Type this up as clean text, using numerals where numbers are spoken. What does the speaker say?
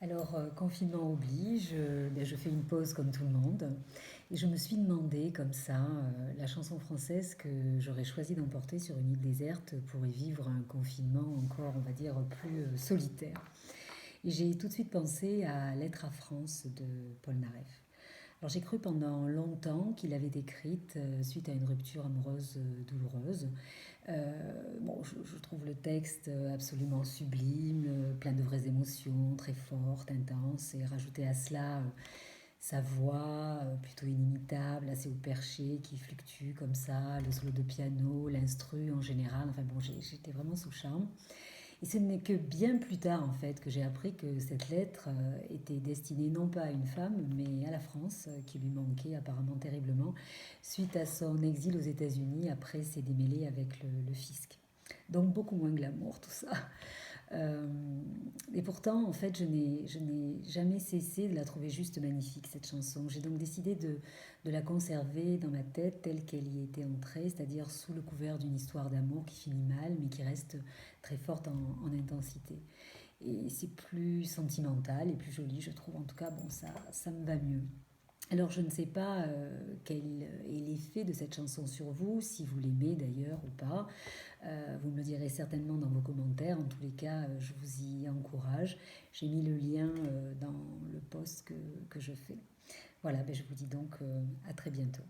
Alors, confinement oblige, je fais une pause comme tout le monde. Et je me suis demandé, comme ça, la chanson française que j'aurais choisi d'emporter sur une île déserte pour y vivre un confinement encore, on va dire, plus solitaire. Et j'ai tout de suite pensé à Lettre à France de Paul Naref. Alors j'ai cru pendant longtemps qu'il avait écrite suite à une rupture amoureuse douloureuse. Je trouve le texte absolument sublime, plein de vraies émotions, très fortes, intenses, et rajouter à cela sa voix plutôt inimitable, assez au perché, qui fluctue comme ça, le solo de piano, l'instru en général. Enfin bon, j'étais vraiment sous charme. Et ce n'est que bien plus tard, en fait, que j'ai appris que cette lettre était destinée non pas à une femme, mais à la France, qui lui manquait apparemment terriblement, suite à son exil aux États-Unis après ses démêlés avec le fisc. Donc beaucoup moins glamour tout ça. Euh, et pourtant, en fait, je n'ai jamais cessé de la trouver juste magnifique, cette chanson. J'ai donc décidé de la conserver dans ma tête telle qu'elle y était entrée, c'est-à-dire sous le couvert d'une histoire d'amour qui finit mal, mais qui reste très forte en intensité. Et c'est plus sentimental et plus joli, je trouve. En tout cas, bon, ça me va mieux. Alors, je ne sais pas quel est l'effet de cette chanson sur vous, si vous l'aimez d'ailleurs ou pas. Vous me le direz certainement dans vos commentaires. En tous les cas, je vous y encourage. J'ai mis le lien dans le post que je fais. Voilà, je vous dis donc à très bientôt.